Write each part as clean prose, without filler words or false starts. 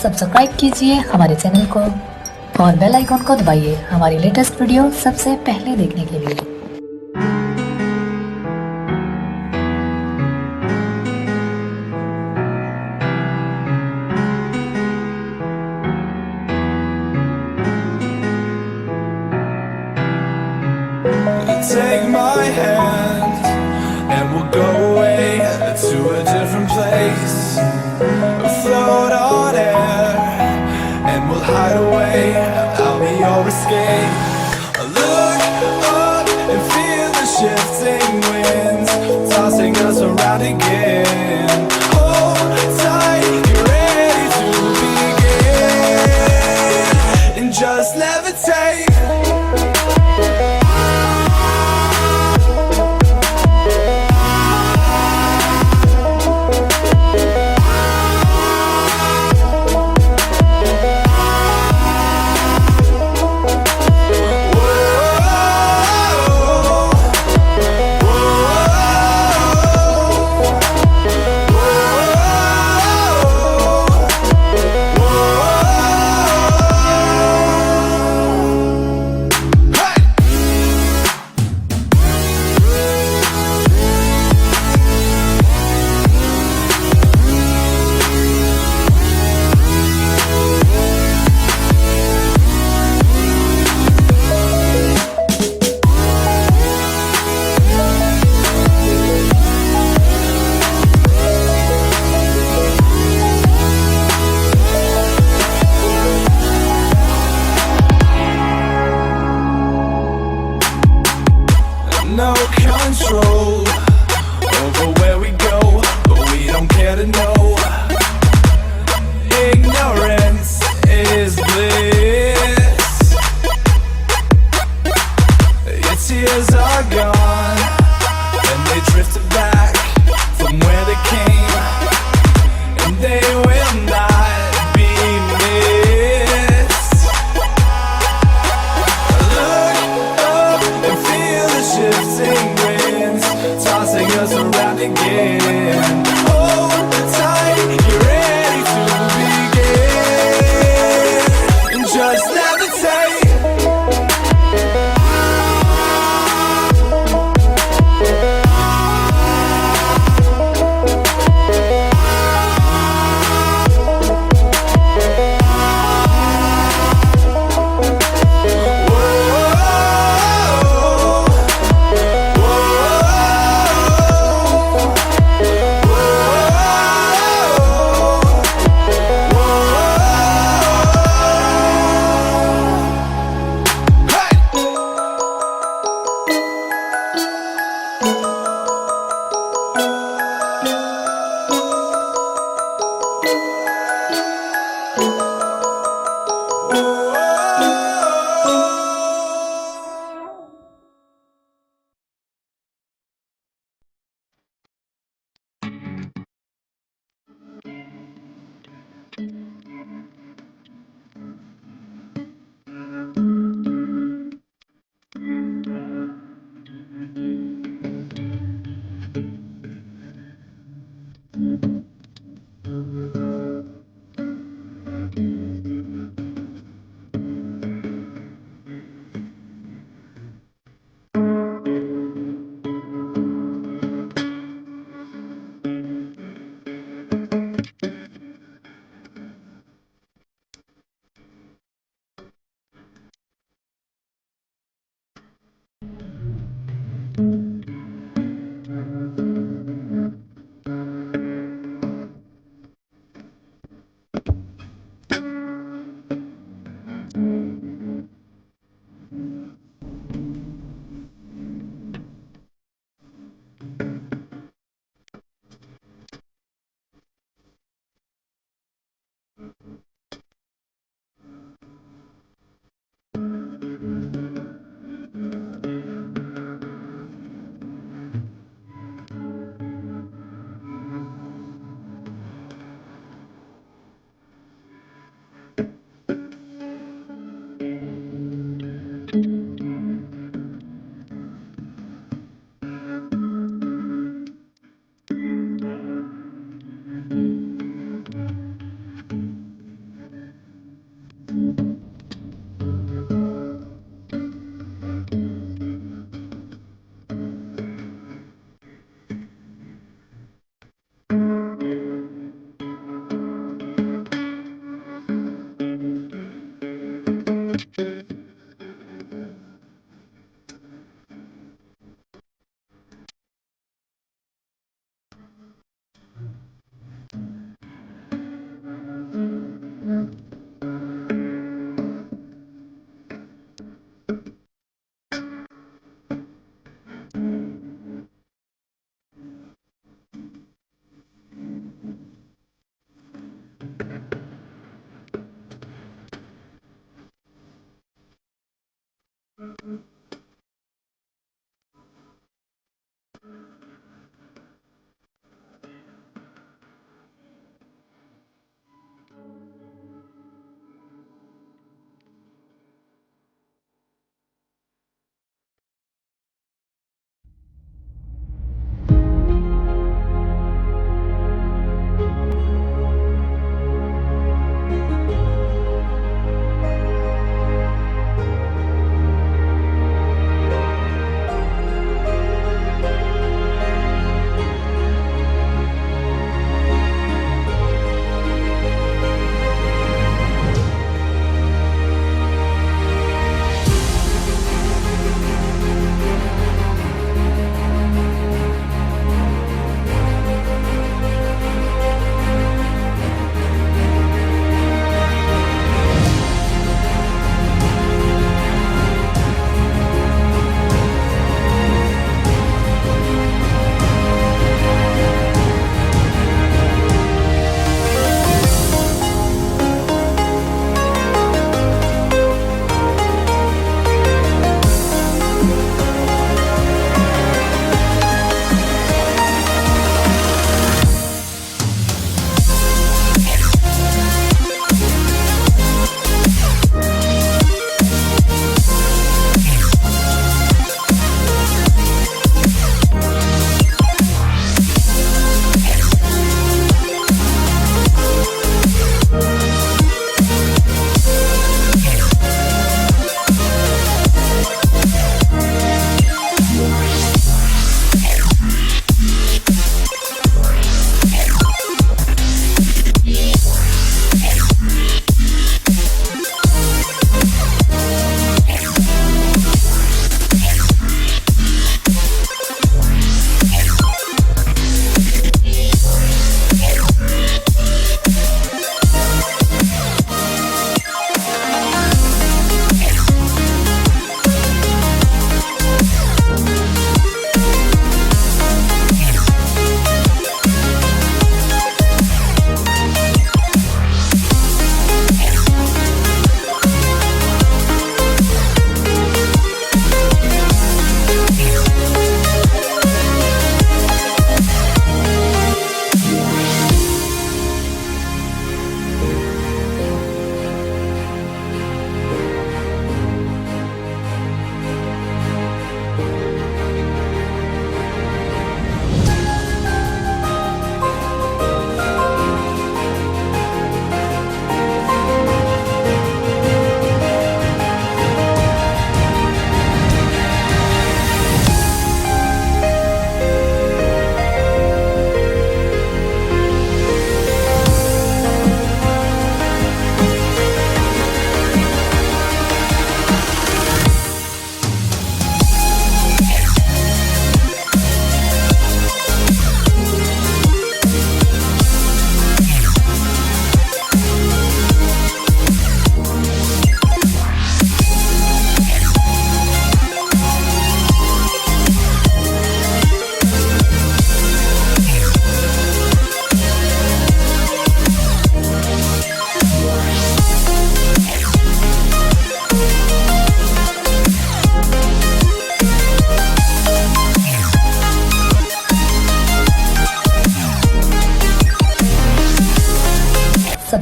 Subscribe कीजिए हमारे channel को और बेल आइकॉन को दबाइए हमारी लेटेस्ट वीडियो सबसे पहले देखने के लिए। Take my hand and we'll go away to a different place. Float on air and we'll hide away. I'll be your escape. Look up and feel the shifting winds tossing us around again. Hold tight, get ready to begin and just levitate. No control over where we go, but we don't care to know. Ignorance is bliss. Your tears are gone, and they drifted back from where they came, and they will not be missed. Look up and feel the shifting winds tossing us around again. Hold tight, you're ready to begin and just levitate.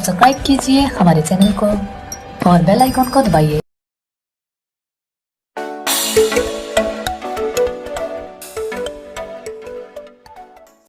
Subscribe कीजिए हमारे channel को और bell icon को दबाइए।